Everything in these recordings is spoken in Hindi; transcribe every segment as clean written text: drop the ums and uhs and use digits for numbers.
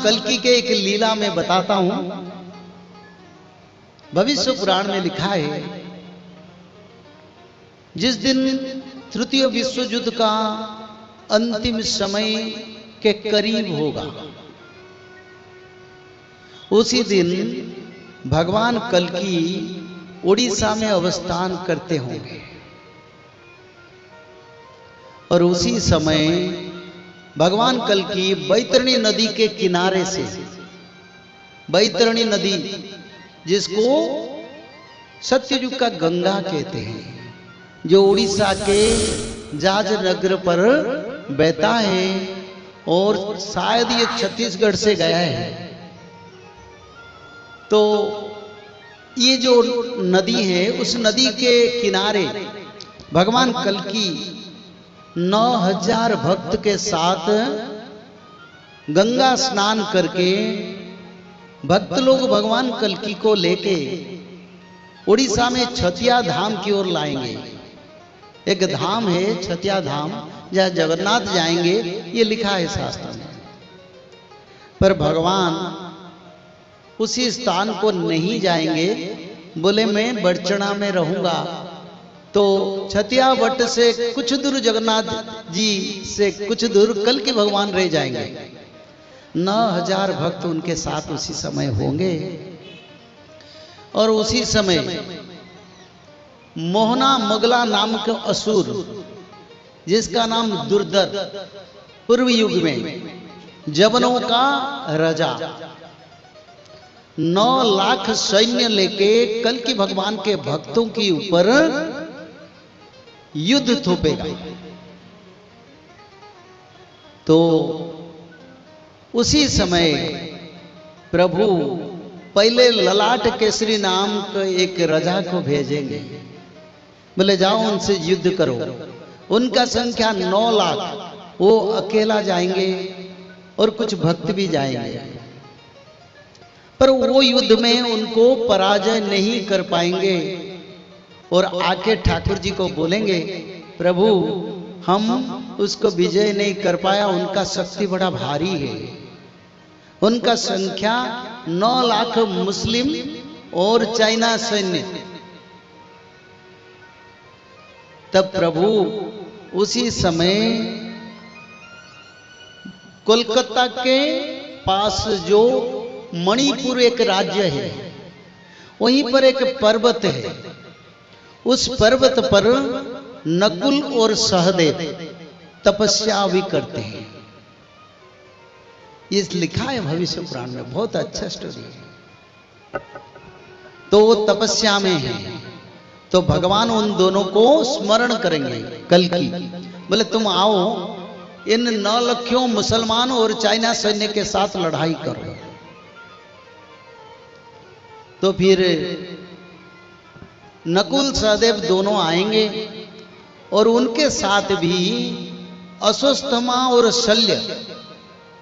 कल्कि के एक लीला में बताता हूं। भविष्य पुराण में लिखा है, जिस दिन तृतीय विश्व युद्ध का अंतिम समय के करीब होगा, उसी दिन भगवान कल्कि उड़ीसा में अवस्थान करते होंगे और उसी समय भगवान कल्कि बैतरणी नदी के किनारे से, बैतरणी नदी जिसको सत्ययुग का गंगा कहते हैं, जो उड़ीसा के जाज नगर पर बहता है और शायद ये छत्तीसगढ़ से गया है। तो ये जो नदी है, उस नदी के किनारे भगवान कल्कि 9000 भक्त के साथ गंगा स्नान करके भक्त लोग भगवान कल्कि को लेके उड़ीसा में छतिया धाम की ओर लाएंगे। एक धाम है छतिया धाम, जहां जगन्नाथ जाएंगे, ये लिखा है शास्त्र में। पर भगवान उसी स्थान को नहीं जाएंगे, बोले मैं बड़चना में रहूंगा। तो छतिया वट से कुछ दूर, जगन्नाथ जी से कुछ दूर कल्कि भगवान रह जाएंगे। 9000 भक्त उनके साथ उसी समय होंगे और उसी समय मोहना मगला नाम का असुर, जिसका नाम दुर्धर, पूर्व युग में जवनों का राजा, 9 लाख सैन्य लेके कल्कि भगवान के भक्तों के ऊपर युद्ध थोपेगा। तो उसी समय प्रभु पहले ललाट केसरी नाम के एक राजा को भेजेंगे, बोले जाओ उनसे युद्ध करो। उनका संख्या 9 लाख, वो अकेला जाएंगे और कुछ भक्त भी जाएंगे, पर वो युद्ध में उनको पराजय नहीं कर पाएंगे और आके ठाकुर जी को बोलेंगे, प्रभु हम उसको विजय नहीं कर पाया, उनका शक्ति बड़ा भारी है। उनका संख्या 9 लाख मुस्लिम और चाइना सैन्य। तब प्रभु उसी समय कोलकाता के पास जो मणिपुर एक राज्य है, वहीं पर एक पर्वत है। उस पर्वत पर नकुल और सहदेव तपस्या भी करते हैं। ये लिखा है भविष्य पुराण में, बहुत अच्छा स्टोरी है। तो वो तपस्या में है, तो भगवान उन दोनों को स्मरण करेंगे कल्कि, बोले तुम आओ, इन 9 लाखों मुसलमान और चाइना सैन्य के साथ लड़ाई करो। तो फिर नकुल सहदेव दोनों आएंगे और उनके साथ भी अश्वत्थामा और शल्य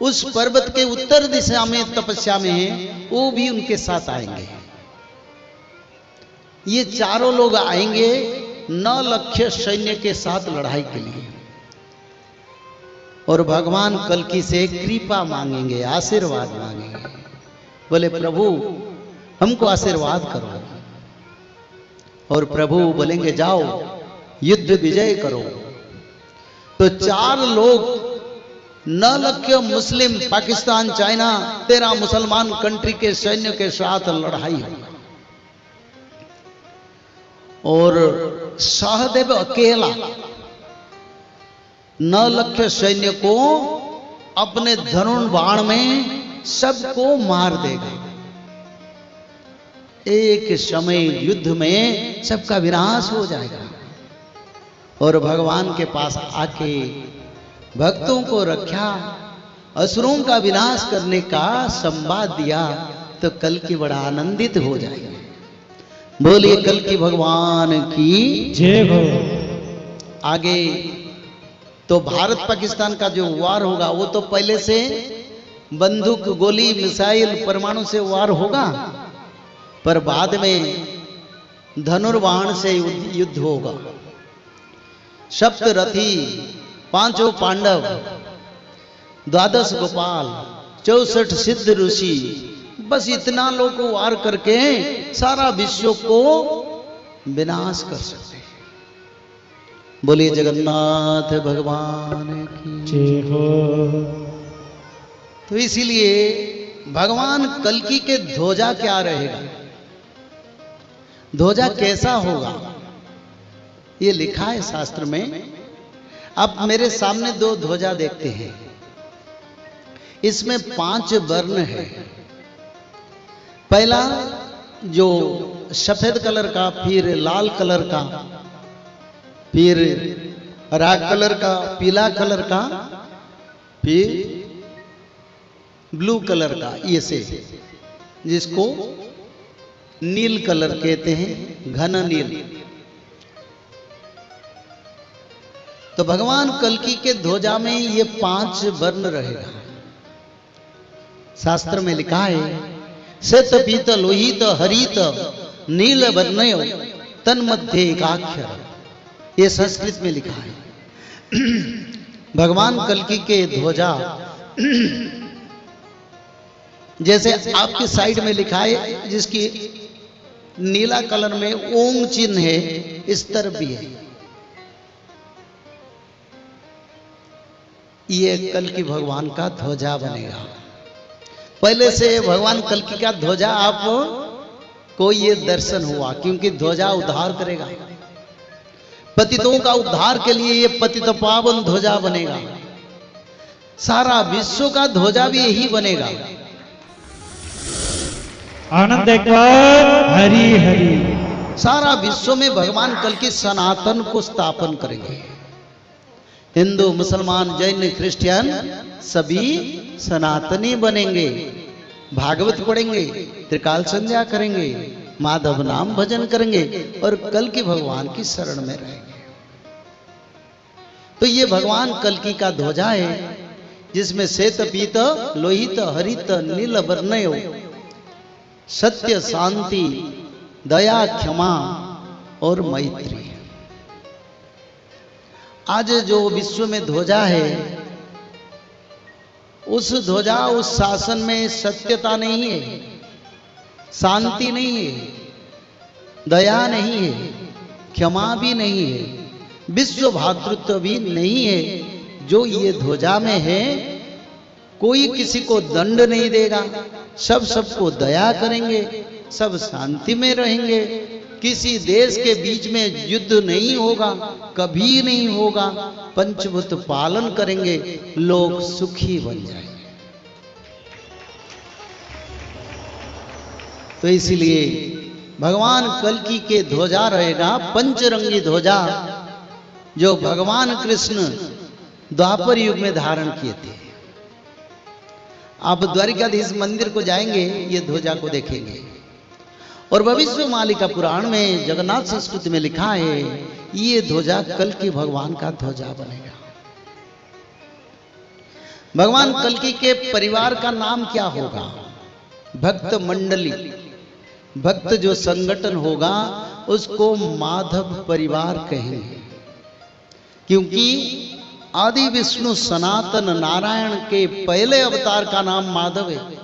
उस पर्वत के उत्तर दिशा में तपस्या में है, वो भी उनके साथ आएंगे। ये चारों लोग आएंगे 9 लाख सैन्य के साथ लड़ाई के लिए और भगवान कल्कि से कृपा मांगेंगे, आशीर्वाद मांगेंगे। बोले प्रभु हमको आशीर्वाद करो। और प्रभु बोलेंगे जाओ युद्ध विजय करो। तो 4 लोग 9 लाख मुस्लिम, पाकिस्तान, चाइना, 13 मुसलमान कंट्री के सैन्य के साथ लड़ाई होगी और सहदेव अकेला 9 लाख सैन्य को अपने धनुष बाण में सबको मार देगा। एक समय युद्ध में सबका विनाश हो जाएगा और भगवान के पास आके भक्तों को रक्षा, असुरों का विनाश करने का संवाद दिया, तो कल्कि बड़ा आनंदित हो जाएगा। बोलिए कल्कि भगवान की जय हो। आगे तो भारत पाकिस्तान का जो वार होगा, वो तो पहले से बंदूक, गोली, मिसाइल, परमाणु से वार होगा, पर बाद में धनुर्बाण से युद्ध होगा। सप्तरथी, 5 पांडव, 12 गोपाल, 64 सिद्ध ऋषि, बस इतना लोग को वार करके सारा विश्व को विनाश कर सकते हैं। बोलिए जगन्नाथ भगवान की जय हो। तो इसीलिए भगवान कल्कि के ध्वजा क्या रहेगा, ध्वजा कैसा होगा, ये लिखा है शास्त्र में। आप मेरे सामने 2 ध्वजा देखते हैं, इसमें 5 वर्ण है। पहला जो सफेद कलर का, फिर लाल कलर का, फिर हरा कलर का, पीला कलर का, फिर ब्लू कलर का, ये से जिसको नील कलर कहते हैं, घन नील। तो भगवान कल्कि के ध्वजा में ये 5 वर्ण रहेगा। शास्त्र में लिखा है श्वेत पीत लोहित हरित नील वर्णयो तन्मध्ये एकाक्षर, ये संस्कृत में लिखा है। भगवान कल्कि के ध्वजा जैसे आपकी साइड में लिखा है, जिसकी नीला कलर में ओम चिन्ह है, इस तरफ भी है। ये कल्कि भगवान का ध्वजा बनेगा। पहले से भगवान कल्कि का ध्वजा आप को ये दर्शन हुआ, क्योंकि ध्वजा उद्धार करेगा। पतितों का उद्धार के लिए ये पतित पावन ध्वजा बनेगा। सारा विश्व का ध्वजा भी यही बनेगा। आनंद एक बार हरि हरि। सारा विश्व में भगवान कल्कि सनातन को स्थापन करेंगे। हिंदू, मुसलमान, जैन, क्रिश्चियन सभी सनातनी बनेंगे। भागवत पढ़ेंगे, त्रिकाल संध्या करेंगे, माधव नाम भजन करेंगे और कल्कि भगवान की शरण में रहेंगे। तो ये भगवान कल्कि का ध्वजा है, जिसमें श्वेत पीत लोहित हरित नील वर्णयो सत्य शांति दया क्षमा और मैत्री। आज जो विश्व में ध्वजा है, उस ध्वजा, उस शासन में सत्यता नहीं है, शांति नहीं है, दया नहीं है, क्षमा भी नहीं है, विश्व भातृत्व भी नहीं है। जो ये ध्वजा में है, कोई किसी को दंड नहीं देगा, सब सबको दया करेंगे, सब शांति में रहेंगे। किसी देश के बीच में युद्ध नहीं होगा, कभी नहीं होगा। पंचभूत पालन करेंगे, लोग सुखी बन जाएंगे। तो इसलिए भगवान कल्कि के ध्वजा रहेगा पंचरंगी ध्वजा, जो भगवान कृष्ण द्वापर युग में धारण किए थे। आप द्वारिकाधीश मंदिर को जाएंगे, ये ध्वजा को देखेंगे। और भविष्य मालिका पुराण में जगन्नाथ संस्कृति में लिखा है, ये ध्वजा कल्कि भगवान का ध्वजा बनेगा। भगवान कल्कि के परिवार का नाम क्या होगा? भक्त मंडली। भक्त जो संगठन होगा उसको माधव परिवार कहेंगे, क्योंकि आदि विष्णु सनातन नारायण के पहले अवतार का नाम माधव है।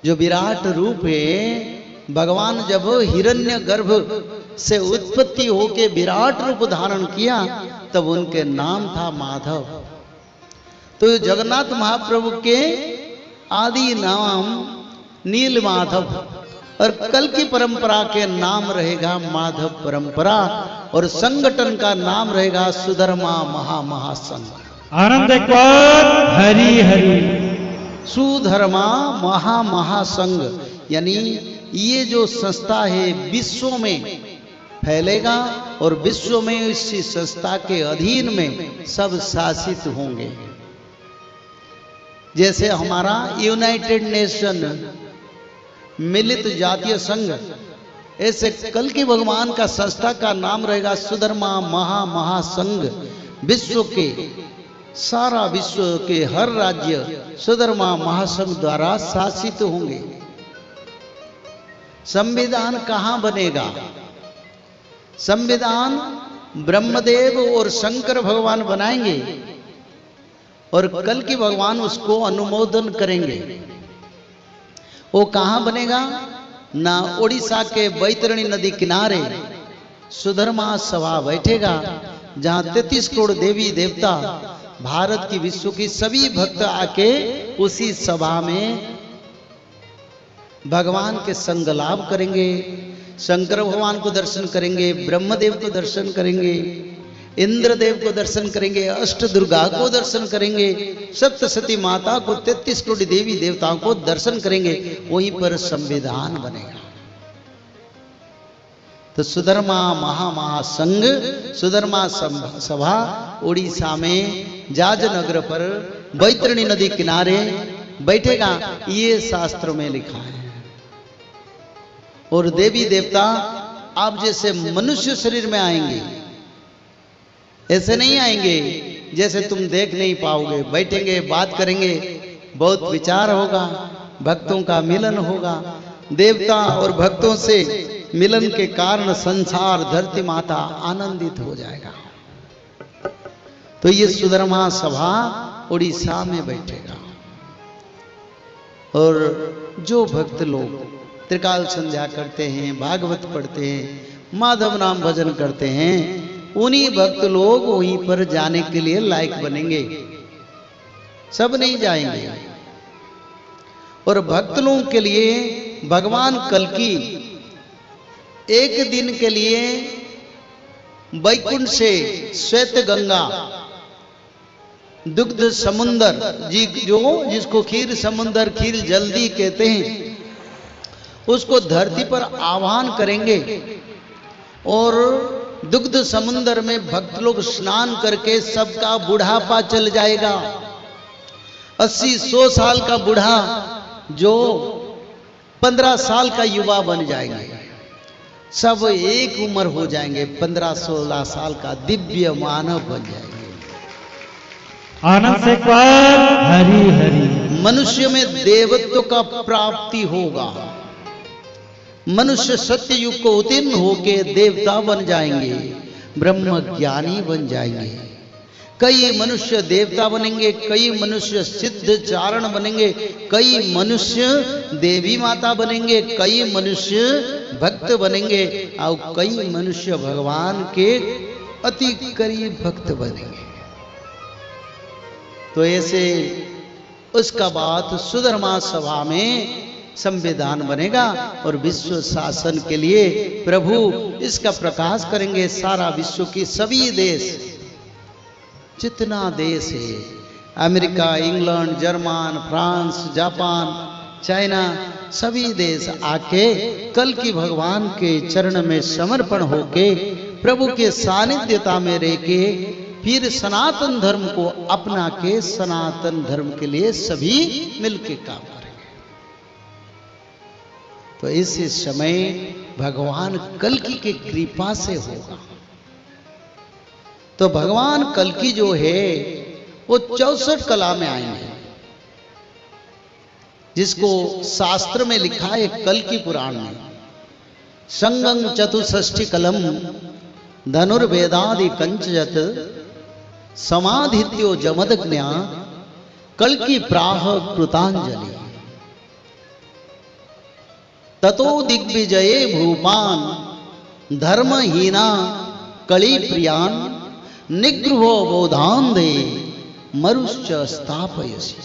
जो विराट रूप है, भगवान जब हिरण्यगर्भ से उत्पत्ति होके विराट रूप धारण किया, तब उनके नाम था माधव। तो जगन्नाथ महाप्रभु के आदि नाम नील माधव, और कल्कि परंपरा के नाम रहेगा माधव परंपरा, और संगठन का नाम रहेगा सुधर्मा महासंघ। आनंद एक बार हरि हरि। सुधर्मा महासंघ, यानी ये जो संस्था है विश्व में फैलेगा, और विश्व में इसी संस्था के अधीन में सब शासित होंगे। जैसे हमारा यूनाइटेड नेशन, मिलित जातीय संघ, ऐसे कल्कि भगवान का संस्था का नाम रहेगा सुधर्मा महासंघ। विश्व के सारा विश्व के हर राज्य सुधर्मा महासंघ द्वारा शासित होंगे। संविधान कहां बनेगा? संविधान ब्रह्मदेव और शंकर भगवान बनाएंगे, और कल की भगवान उसको अनुमोदन करेंगे। वो कहां बनेगा ना, ओडिशा के बैतरणी नदी किनारे सुधर्मा सभा बैठेगा, जहां 33 करोड़ देवी देवता, भारत की, विश्व की सभी भक्त आके उसी सभा में भगवान के संग लाभ करेंगे। शंकर भगवान को दर्शन करेंगे, ब्रह्मदेव को दर्शन करेंगे, इंद्रदेव को दर्शन करेंगे, अष्ट दुर्गा को दर्शन करेंगे, सप्तशती माता को, 33 करोड़ देवी देवताओं को दर्शन करेंगे। वहीं पर संविधान बनेगा। तो सुधर्मा महासंघ, सुधर्मा सभा उड़ीसा में जाजनगर पर बैतरणी नदी किनारे बैठेगा, ये शास्त्रों में लिखा है। और देवी देवता आप जैसे मनुष्य शरीर में आएंगे, ऐसे नहीं आएंगे जैसे तुम देख नहीं पाओगे। बैठेंगे, बात करेंगे, बहुत विचार होगा, भक्तों का मिलन होगा। देवता और भक्तों से मिलन के कारण संसार, धरती माता आनंदित हो जाएगा। तो ये सुधर्मा सभा उड़ीसा में बैठेगा। और जो भक्त लोग त्रिकाल संध्या करते हैं, भागवत पढ़ते हैं, माधव नाम भजन करते हैं, उन्हीं भक्त लोग वहीं पर जाने के लिए लायक बनेंगे। सब नहीं जाएंगे। और भक्त लोगों के लिए भगवान कल्कि एक दिन के लिए वैकुंठ से श्वेत गंगा, दुग्ध समुंदर जी, जो जिसको खीर समुंदर, खीर जल्दी कहते हैं, उसको धरती पर आह्वान करेंगे। और दुग्ध समुंदर में भक्त लोग स्नान करके सबका बुढ़ापा चल जाएगा। 80-100 साल का बूढ़ा जो 15 साल का युवा बन जाएंगे, सब एक उम्र हो जाएंगे, 15-16 साल का दिव्य मानव बन जाएंगे। आनंद से कर हरि हरि। मनुष्य में देवत्व का प्राप्ति होगा। मनुष्य सत्य युग को उत्तीर्ण होके देवता बन जाएंगे, ब्रह्म ज्ञानी बन जाएंगे। कई मनुष्य देवता बनेंगे, कई मनुष्य सिद्ध चारण बनेंगे, कई मनुष्य देवी माता बनेंगे, कई मनुष्य भक्त बनेंगे, और कई मनुष्य भगवान के अति करीब भक्त बनेंगे। तो ऐसे उसका बाद सुधर्मा सभा में संविधान बनेगा और विश्व शासन के लिए प्रभु इसका प्रकाश करेंगे। सारा विश्व की सभी देश, जितना देश है, America, England, German, France, Japan, China, सभी देश आके कल की भगवान के चरण में समर्पण होके प्रभु के सानिध्यता में रह के फिर सनातन धर्म को अपना के सनातन धर्म के लिए सभी मिलके काम करेंगे। तो इस समय भगवान कल्कि के कृपा से होगा। तो भगवान कल्कि जो है वो 64 कला में आएंगे, जिसको शास्त्र में लिखा है कल्कि पुराण में, संगं चतुष्षष्टि कलम धनुर्वेदादि कंचजत समाधित्यो जमदग्न्या कल्कि प्राह कृतांजलि ततो दिग्विजये भूपान धर्महीना कली प्रियान निगृहो बोधांधे मरुश्च स्थापयसि।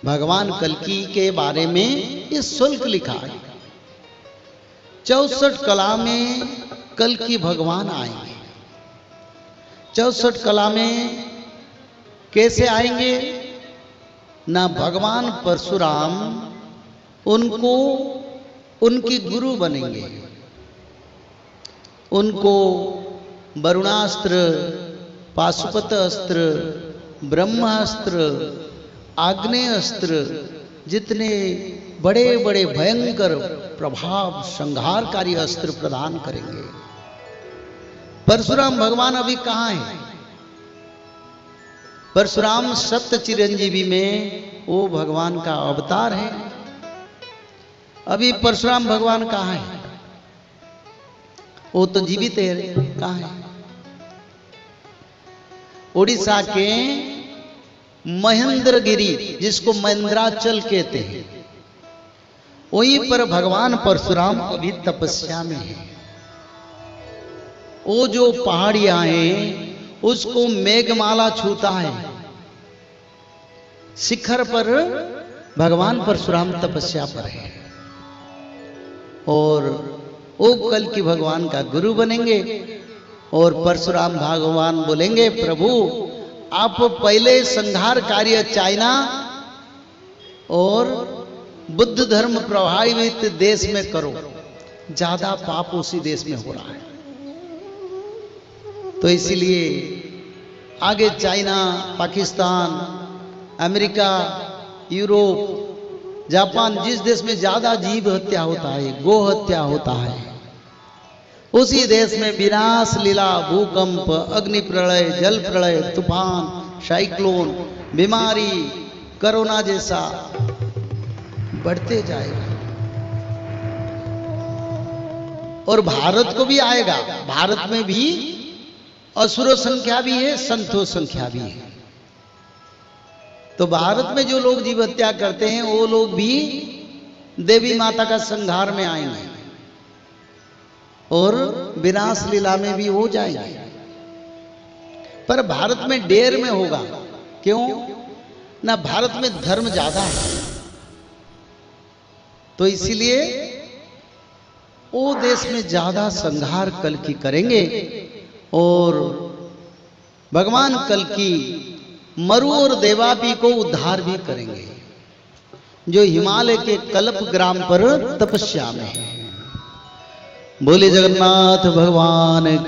भगवान कल्कि के बारे में इस शुल्क लिखा है। 64 कला में कल्कि भगवान आएंगे। 64 कला में कैसे आएंगे ना, भगवान परशुराम उनको उनकी गुरु बनेंगे, उनको वरुणास्त्र, पाशुपत अस्त्र, ब्रह्मास्त्र, आग्नेय अस्त्र, जितने बड़े बड़े भयंकर प्रभाव संहारकारी अस्त्र प्रदान करेंगे। परशुराम भगवान अभी कहाँ हैं? परशुराम सप्त चिरंजीवी में वो भगवान का अवतार है। अभी परशुराम भगवान कहाँ है? वो तो जीवित है, कहाँ है? उड़ीसा के महेंद्रगिरी, जिसको महेंद्राचल कहते हैं, वहीं पर भगवान परशुराम अभी तपस्या में है। वो जो पहाड़ियां हैं उसको मेघमाला छूता है। शिखर पर भगवान परशुराम तपस्या पर है और वो कल की भगवान का गुरु बनेंगे। और परशुराम भगवान बोलेंगे, प्रभु आप पहले संहार कार्य चाइना और बुद्ध धर्म प्रभावित देश में करो, ज्यादा पाप उसी देश में हो रहा है। तो इसीलिए आगे China, Pakistan, America, Europe, Japan, जिस देश में ज्यादा जीव हत्या होता है, गो हत्या होता है, उसी देश में विनाश लीला, भूकंप, अग्नि प्रलय, जल प्रलय, तूफान, साइक्लोन, बीमारी, कोरोना जैसा बढ़ते जाएगा। और भारत को भी आएगा। भारत में भी असुर संख्या भी है, संतों संख्या भी है। तो भारत में जो लोग जीव हत्या करते हैं वो लोग भी देवी माता का संहार में आएंगे और विनाश लीला में भी हो जाएंगे। पर भारत में डेर में होगा। क्यों ना? भारत में धर्म ज्यादा है, तो इसीलिए वो देश में ज्यादा संहार कल की करेंगे और भगवान कल की मरु और देवापी को उद्धार भी करेंगे, जो हिमालय के कल्प ग्राम पर तपस्या में है। बोले जगन्नाथ भगवान